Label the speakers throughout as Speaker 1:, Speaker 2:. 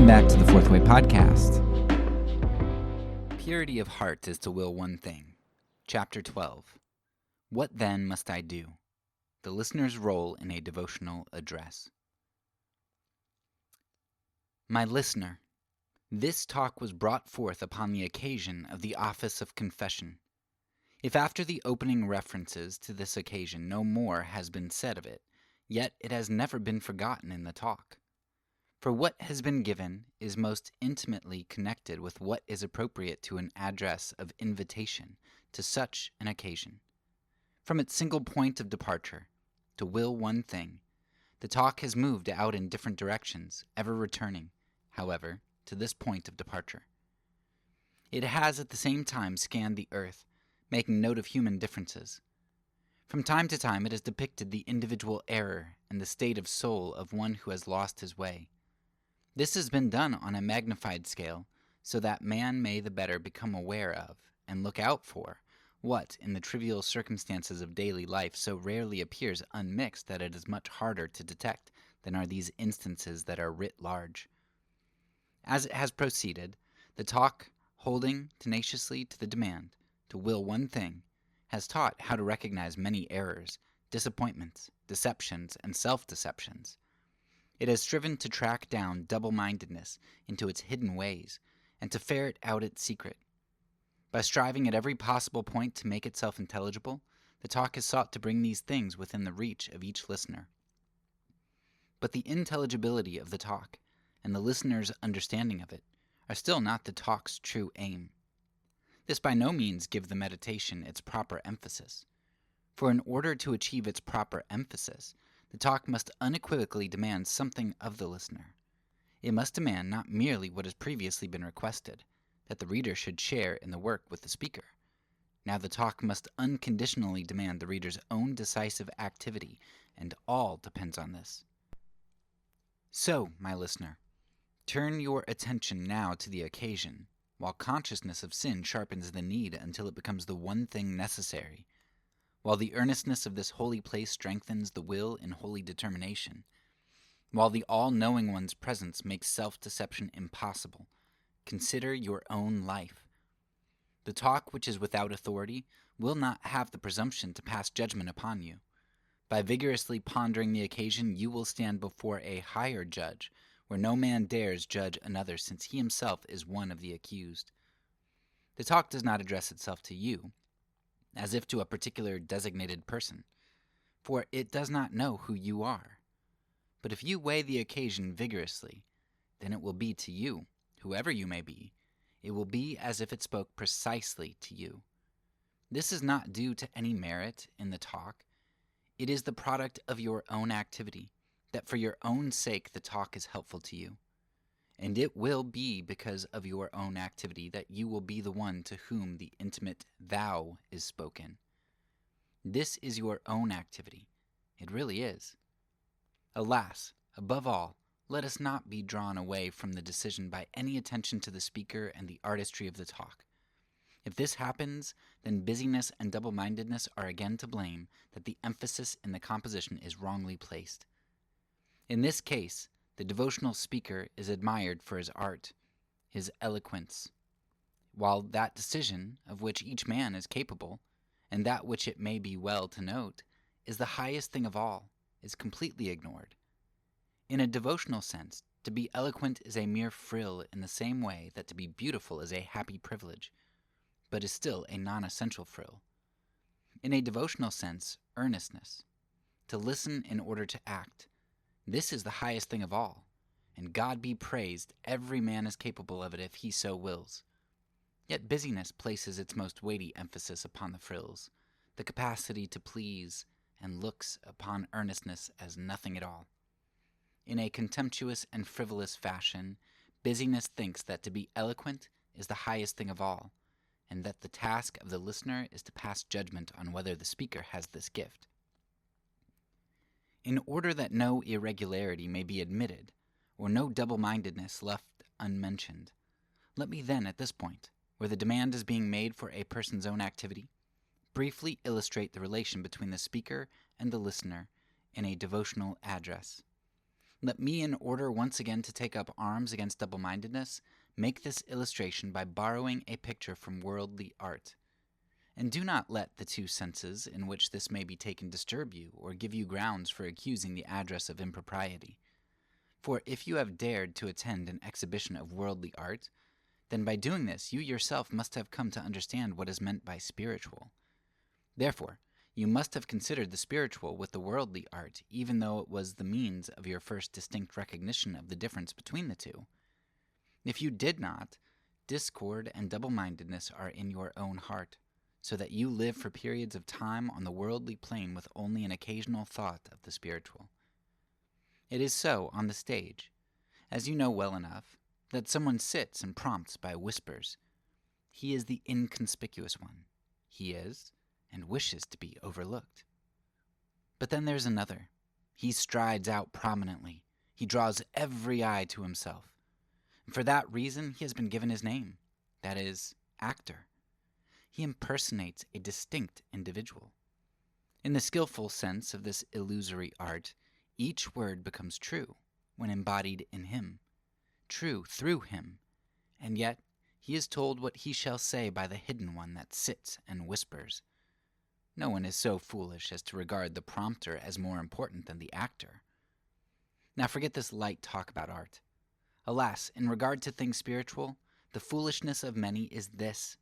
Speaker 1: Welcome back to the Fourth Way Podcast. Purity of heart is to will one thing. Chapter 12. What then must I do? The listener's role in a devotional address. My listener, this talk was brought forth upon the occasion of the office of confession. If after the opening references to this occasion no more has been said of it, yet it has never been forgotten in the talk. For what has been given is most intimately connected with what is appropriate to an address of invitation to such an occasion. From its single point of departure, to will one thing, the talk has moved out in different directions, ever returning, however, to this point of departure. It has at the same time scanned the earth, making note of human differences. From time to time it has depicted the individual error and the state of soul of one who has lost his way. This has been done on a magnified scale, so that man may the better become aware of, and look out for, what in the trivial circumstances of daily life so rarely appears unmixed that it is much harder to detect than are these instances that are writ large. As it has proceeded, the talk, holding tenaciously to the demand, to will one thing, has taught how to recognize many errors, disappointments, deceptions, and self-deceptions. It has striven to track down double-mindedness into its hidden ways, and to ferret out its secret. By striving at every possible point to make itself intelligible, the talk has sought to bring these things within the reach of each listener. But the intelligibility of the talk, and the listener's understanding of it, are still not the talk's true aim. This by no means gives the meditation its proper emphasis. For in order to achieve its proper emphasis, the talk must unequivocally demand something of the listener. It must demand not merely what has previously been requested, that the reader should share in the work with the speaker. Now the talk must unconditionally demand the reader's own decisive activity, and all depends on this. So, my listener, turn your attention now to the occasion, while consciousness of sin sharpens the need until it becomes the one thing necessary, while the earnestness of this holy place strengthens the will in holy determination, while the all-knowing one's presence makes self-deception impossible. Consider your own life. The talk which is without authority will not have the presumption to pass judgment upon you. By vigorously pondering the occasion, you will stand before a higher judge, where no man dares judge another, since he himself is one of the accused. The talk does not address itself to you, as if to a particular designated person, for it does not know who you are. But if you weigh the occasion vigorously, then it will be to you, whoever you may be, it will be as if it spoke precisely to you. This is not due to any merit in the talk. It is the product of your own activity, that for your own sake the talk is helpful to you. And it will be because of your own activity that you will be the one to whom the intimate thou is spoken. This is your own activity. It really is. Alas, above all, let us not be drawn away from the decision by any attention to the speaker and the artistry of the talk. If this happens, then busyness and double-mindedness are again to blame, that the emphasis in the composition is wrongly placed. In this case, the devotional speaker is admired for his art, his eloquence, while that decision of which each man is capable, and that which it may be well to note, is the highest thing of all, is completely ignored. In a devotional sense, to be eloquent is a mere frill in the same way that to be beautiful is a happy privilege, but is still a non-essential frill. In a devotional sense, earnestness, to listen in order to act, this is the highest thing of all, and God be praised, every man is capable of it if he so wills. Yet busyness places its most weighty emphasis upon the frills, the capacity to please, and looks upon earnestness as nothing at all. In a contemptuous and frivolous fashion, busyness thinks that to be eloquent is the highest thing of all, and that the task of the listener is to pass judgment on whether the speaker has this gift. In order that no irregularity may be admitted, or no double-mindedness left unmentioned, let me then at this point, where the demand is being made for a person's own activity, briefly illustrate the relation between the speaker and the listener in a devotional address. Let me, in order once again to take up arms against double-mindedness, make this illustration by borrowing a picture from worldly art. And do not let the two senses in which this may be taken disturb you, or give you grounds for accusing the address of impropriety. For if you have dared to attend an exhibition of worldly art, then by doing this you yourself must have come to understand what is meant by spiritual. Therefore, you must have considered the spiritual with the worldly art, even though it was the means of your first distinct recognition of the difference between the two. If you did not, discord and double-mindedness are in your own heart, so that you live for periods of time on the worldly plane with only an occasional thought of the spiritual. It is so on the stage, as you know well enough, that someone sits and prompts by whispers. He is the inconspicuous one. He is, and wishes to be, overlooked. But then there's another. He strides out prominently. He draws every eye to himself. And for that reason, he has been given his name. That is, actor. He impersonates a distinct individual. In the skillful sense of this illusory art, each word becomes true when embodied in him, true through him, and yet he is told what he shall say by the hidden one that sits and whispers. No one is so foolish as to regard the prompter as more important than the actor. Now forget this light talk about art. Alas, in regard to things spiritual, the foolishness of many is this,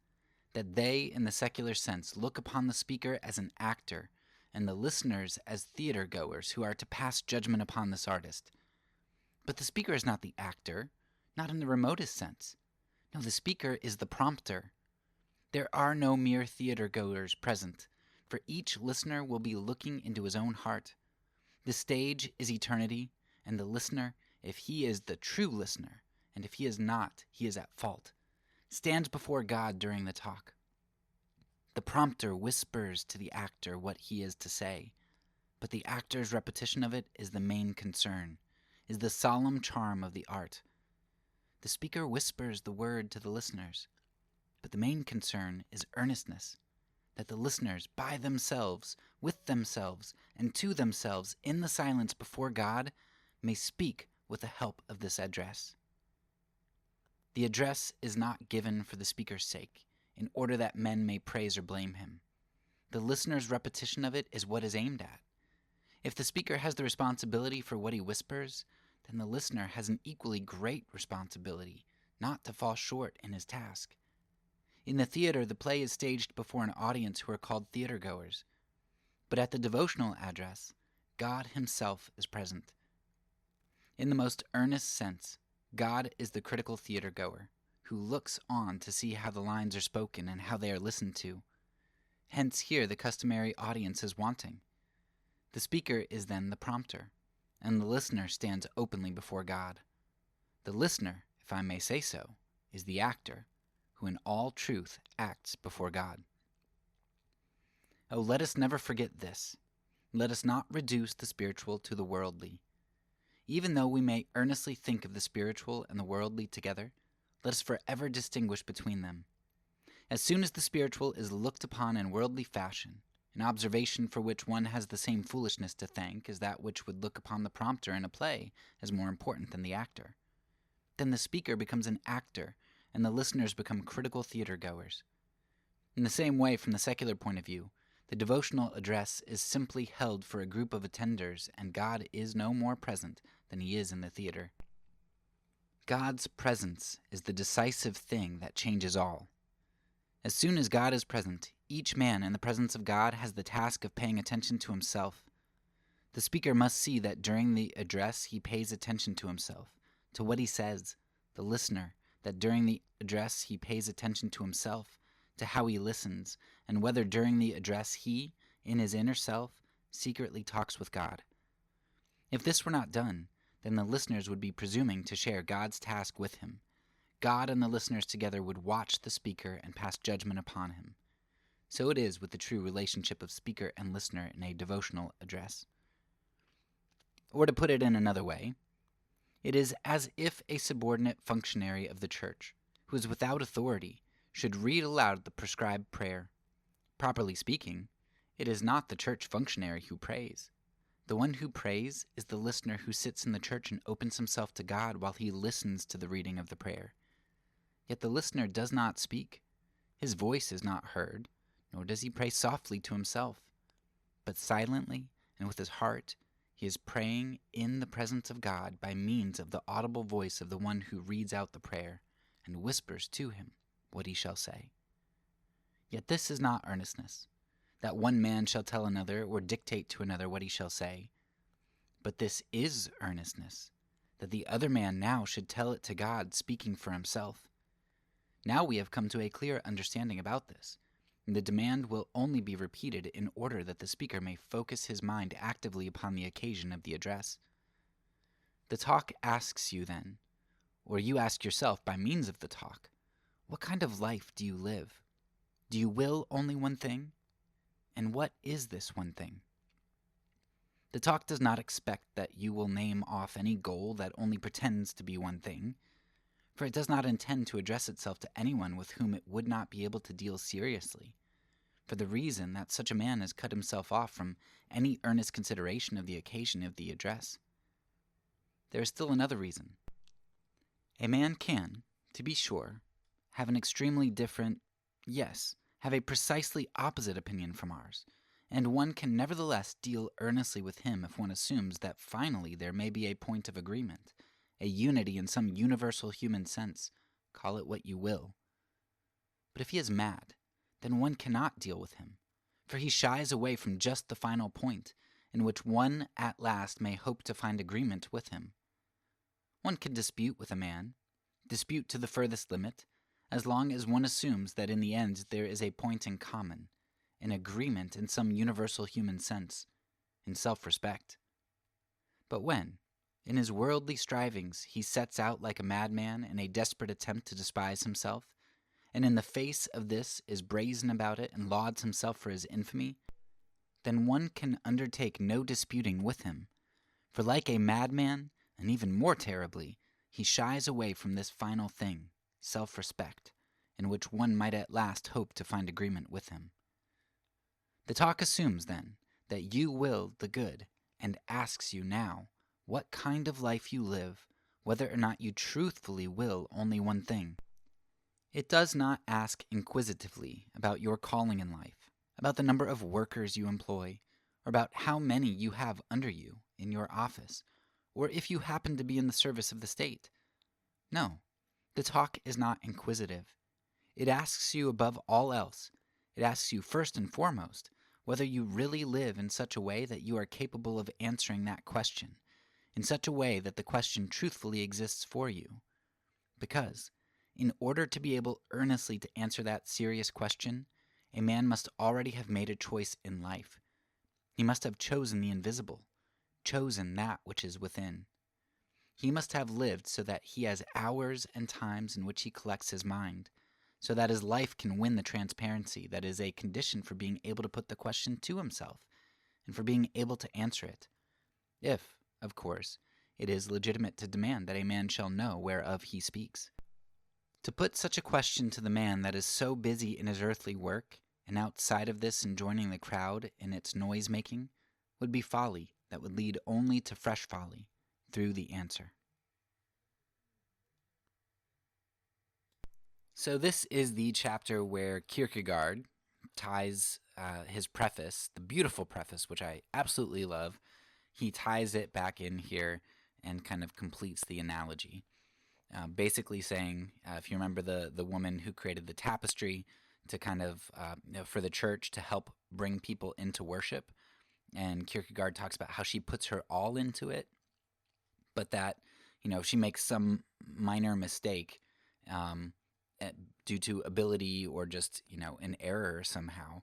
Speaker 1: that they, in the secular sense, look upon the speaker as an actor, and the listeners as theater-goers who are to pass judgment upon this artist. But the speaker is not the actor, not in the remotest sense. No, the speaker is the prompter. There are no mere theater-goers present, for each listener will be looking into his own heart. The stage is eternity, and the listener, if he is the true listener, and if he is not, he is at fault, stands before God during the talk. The prompter whispers to the actor what he is to say, but the actor's repetition of it is the main concern, is the solemn charm of the art. The speaker whispers the word to the listeners, but the main concern is earnestness, that the listeners, by themselves, with themselves, and to themselves, in the silence before God, may speak with the help of this address. The address is not given for the speaker's sake, in order that men may praise or blame him. The listener's repetition of it is what is aimed at. If the speaker has the responsibility for what he whispers, then the listener has an equally great responsibility not to fall short in his task. In the theater, the play is staged before an audience who are called theater-goers. But at the devotional address, God himself is present. In the most earnest sense, God is the critical theater-goer, who looks on to see how the lines are spoken and how they are listened to. Hence here the customary audience is wanting. The speaker is then the prompter, and the listener stands openly before God. The listener, if I may say so, is the actor, who in all truth acts before God. Oh, let us never forget this. Let us not reduce the spiritual to the worldly. Even though we may earnestly think of the spiritual and the worldly together, let us forever distinguish between them. As soon as the spiritual is looked upon in worldly fashion, an observation for which one has the same foolishness to thank as that which would look upon the prompter in a play as more important than the actor, then the speaker becomes an actor, and the listeners become critical theater-goers. In the same way, from the secular point of view, the devotional address is simply held for a group of attenders, and God is no more present than he is in the theater. God's presence is the decisive thing that changes all. As soon as God is present, each man in the presence of God has the task of paying attention to himself. The speaker must see that during the address he pays attention to himself, to what he says. The listener, that during the address he pays attention to himself, to how he listens, and whether during the address he, in his inner self, secretly talks with God. If this were not done, then the listeners would be presuming to share God's task with him. God and the listeners together would watch the speaker and pass judgment upon him. So it is with the true relationship of speaker and listener in a devotional address. Or to put it in another way, it is as if a subordinate functionary of the church, who is without authority, should read aloud the prescribed prayer. Properly speaking, it is not the church functionary who prays. The one who prays is the listener who sits in the church and opens himself to God while he listens to the reading of the prayer. Yet the listener does not speak. His voice is not heard, nor does he pray softly to himself, but silently and with his heart he is praying in the presence of God by means of the audible voice of the one who reads out the prayer and whispers to him what he shall say. Yet this is not earnestness, that one man shall tell another or dictate to another what he shall say. But this is earnestness, that the other man now should tell it to God, speaking for himself. Now we have come to a clear understanding about this. The demand will only be repeated in order that the speaker may focus his mind actively upon the occasion of the address. The talk asks you then, or you ask yourself by means of the talk, what kind of life do you live? Do you will only one thing? And what is this one thing? The talk does not expect that you will name off any goal that only pretends to be one thing, for it does not intend to address itself to anyone with whom it would not be able to deal seriously, for the reason that such a man has cut himself off from any earnest consideration of the occasion of the address. There is still another reason. A man can, to be sure, have an extremely different, yes, have a precisely opposite opinion from ours, and one can nevertheless deal earnestly with him if one assumes that finally there may be a point of agreement, a unity in some universal human sense, call it what you will. But if he is mad, then one cannot deal with him, for he shies away from just the final point, in which one at last may hope to find agreement with him. One can dispute with a man, dispute to the furthest limit, as long as one assumes that in the end there is a point in common, an agreement in some universal human sense, in self-respect. But when, in his worldly strivings, he sets out like a madman in a desperate attempt to despise himself, and in the face of this is brazen about it and lauds himself for his infamy, then one can undertake no disputing with him, for like a madman, and even more terribly, he shies away from this final thing, self-respect, in which one might at last hope to find agreement with him. The talk assumes, then, that you will the good, and asks you now what kind of life you live, whether or not you truthfully will only one thing. It does not ask inquisitively about your calling in life, about the number of workers you employ, or about how many you have under you in your office, or if you happen to be in the service of the state. No, the talk is not inquisitive. It asks you above all else, it asks you first and foremost, whether you really live in such a way that you are capable of answering that question, in such a way that the question truthfully exists for you. Because, in order to be able earnestly to answer that serious question, a man must already have made a choice in life. He must have chosen the invisible, chosen that which is within. He must have lived so that he has hours and times in which he collects his mind, so that his life can win the transparency that is a condition for being able to put the question to himself, and for being able to answer it. If, of course, it is legitimate to demand that a man shall know whereof he speaks. To put such a question to the man that is so busy in his earthly work, and outside of this in joining the crowd in its noise-making, would be folly that would lead only to fresh folly through the answer. So this is the chapter where Kierkegaard ties his preface, the beautiful preface, which I absolutely love. He ties it back in here and kind of completes the analogy. Basically saying, if you remember the woman who created the tapestry to kind of, for the church to help bring people into worship, and Kierkegaard talks about how she puts her all into it, but that, if she makes some minor mistake, due to ability or just, an error somehow,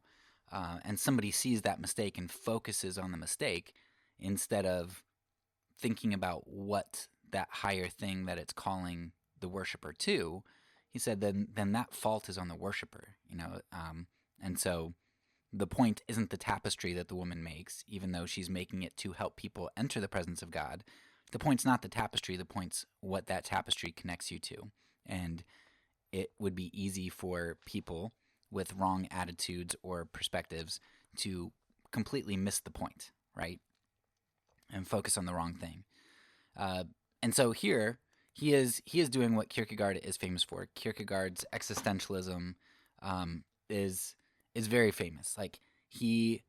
Speaker 1: and somebody sees that mistake and focuses on the mistake instead of thinking about what that higher thing that it's calling the worshiper to, he said, then that fault is on the worshiper, and so the point isn't the tapestry that the woman makes, even though she's making it to help people enter the presence of God. The point's not the tapestry, the point's what that tapestry connects you to. And it would be easy for people with wrong attitudes or perspectives to completely miss the point, right? and focus on the wrong thing. Uh, and so here he is doing what Kierkegaard is famous for. Kierkegaard's existentialism um, is is very famous. Like he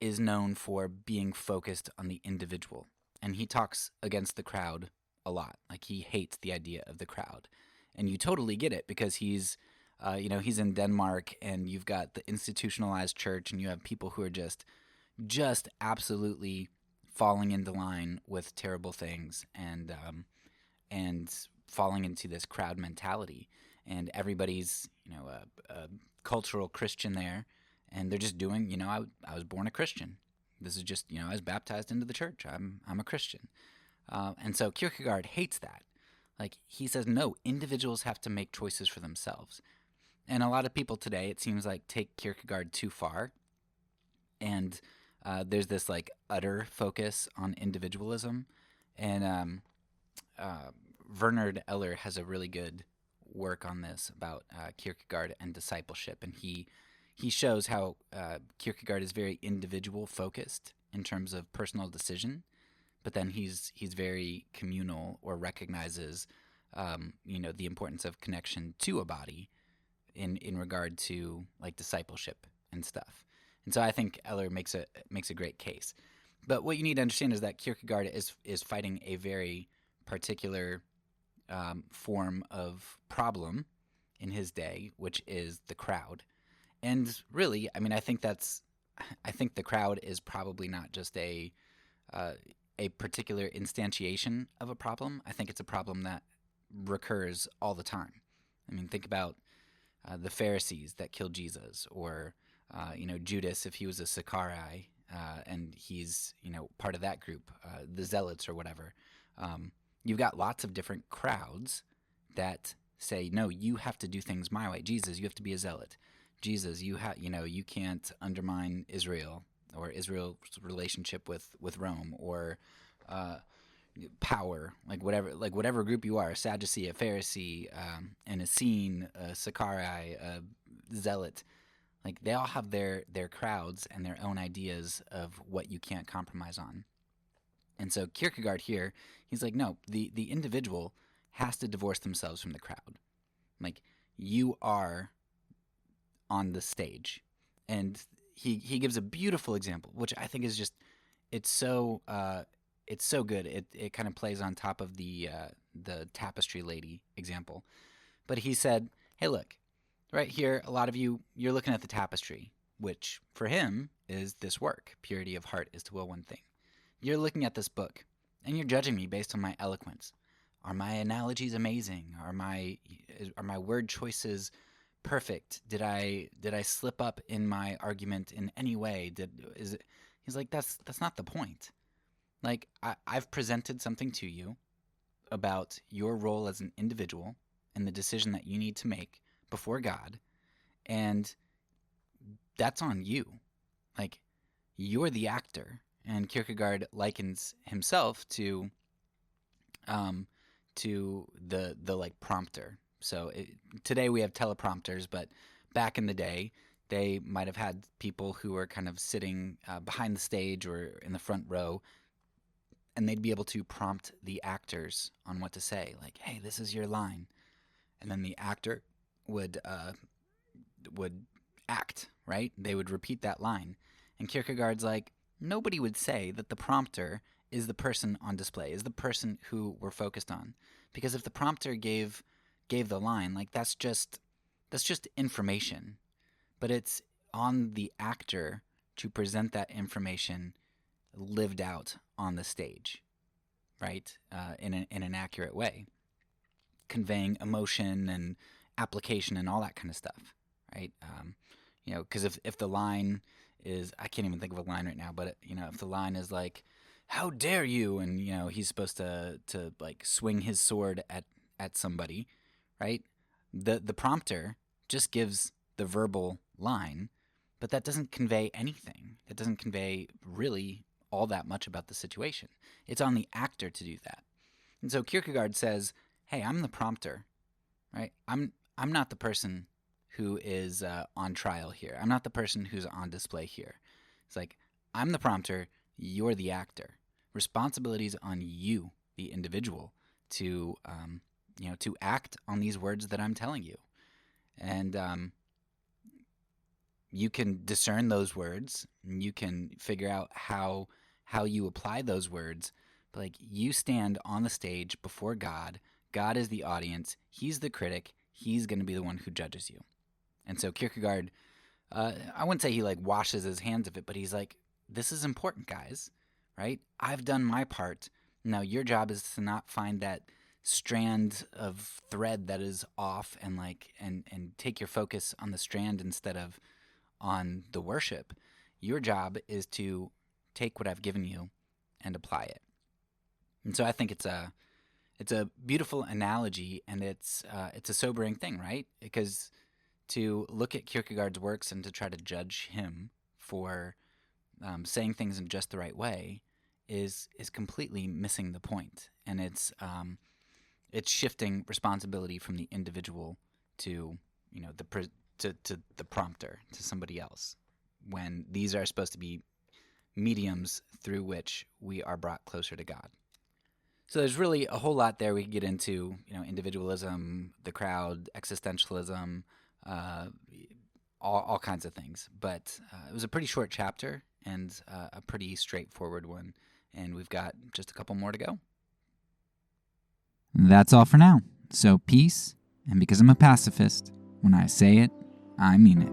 Speaker 1: is known for being focused on the individual, and he talks against the crowd a lot. Like he hates the idea of the crowd, and you totally get it because he's in Denmark, and you've got the institutionalized church, and you have people who are just absolutely falling into line with terrible things, and falling into this crowd mentality, and everybody's a cultural Christian there, and they're just doing I was born a Christian. This is just I was baptized into the church. I'm a Christian, and so Kierkegaard hates that. Like he says, no, individuals have to make choices for themselves. And a lot of people today, it seems like, take Kierkegaard too far, and there's this like utter focus on individualism, and uh, Bernard Eller has a really good work on this about Kierkegaard and discipleship, and he shows how Kierkegaard is very individual focused in terms of personal decision, but then he's very communal, or recognizes the importance of connection to a body in regard to like discipleship and stuff. And so I think Eller makes a great case. But what you need to understand is that Kierkegaard is fighting a very particular form of problem in his day, which is the crowd. And really, I mean, I think the crowd is probably not just a particular instantiation of a problem. I think it's a problem that recurs all the time. I mean, think about the Pharisees that killed Jesus, or Judas if he was a Sicarii, and he's part of that group, the Zealots or whatever. You've got lots of different crowds that say, no, you have to do things my way. Jesus, you have to be a zealot. Jesus, you can't undermine Israel, or Israel's relationship with Rome, or power, like whatever group you are, a Sadducee, a Pharisee, an Essene, a Sicarii, a Zealot. Like they all have their crowds and their own ideas of what you can't compromise on. And so Kierkegaard here, he's like, no, the individual has to divorce themselves from the crowd. Like you are on the stage, and he gives a beautiful example, which I think is just it's so good. It kind of plays on top of the tapestry lady example. But he said, hey, look, right here, a lot of you're looking at the tapestry, which for him is this work. Purity of heart is to will one thing. You're looking at this book, and you're judging me based on my eloquence. Are my analogies amazing? Are my word choices perfect? Did I slip up in my argument in any way? He's like, that's not the point. Like I've presented something to you about your role as an individual and the decision that you need to make before God, and that's on you. Like you're the actor. And Kierkegaard likens himself to the like prompter. So today we have teleprompters, but back in the day, they might have had people who were kind of sitting behind the stage or in the front row, and they'd be able to prompt the actors on what to say. Like, hey, this is your line. And then the actor would act, right? They would repeat that line. And Kierkegaard's like, nobody would say that the prompter is the person on display, is the person who we're focused on. Because if the prompter gave the line, like that's just information. But it's on the actor to present that information lived out on the stage, right? In an accurate way, conveying emotion and application and all that kind of stuff, right? Because if the line is, I can't even think of a line right now, but if the line is like, "How dare you," and he's supposed to like swing his sword at somebody, right? The prompter just gives the verbal line, but that doesn't convey anything. That doesn't convey really all that much about the situation. It's on the actor to do that. And so Kierkegaard says, "Hey, I'm the prompter, right? I'm not the person who is on trial here. I'm not the person who's on display here. It's like I'm the prompter. You're the actor. Responsibility is on you, the individual, to to act on these words that I'm telling you. And you can discern those words, and you can figure out how you apply those words. But like, you stand on the stage before God. God is the audience. He's the critic. He's going to be the one who judges you. And so Kierkegaard, I wouldn't say he like washes his hands of it, but he's like, this is important, guys, right? I've done my part. Now your job is to not find that strand of thread that is off, and like and take your focus on the strand instead of on the worship. Your job is to take what I've given you and apply it. And so I think it's a beautiful analogy, and it's a sobering thing, right? Because to look at Kierkegaard's works and to try to judge him for saying things in just the right way is completely missing the point. And it's shifting responsibility from the individual to the prompter, to somebody else, when these are supposed to be mediums through which we are brought closer to God. So there's really a whole lot there we could get into, individualism, the crowd, existentialism, all kinds of things. But it was a pretty short chapter and a pretty straightforward one, and we've got just a couple more to go.
Speaker 2: That's all for now. So peace, and because I'm a pacifist, when I say it, I mean it.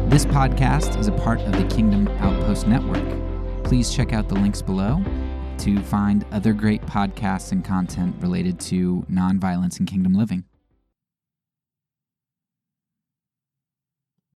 Speaker 2: This podcast is a part of the Kingdom Outpost Network. Please check out the links below to find other great podcasts and content related to nonviolence and kingdom living.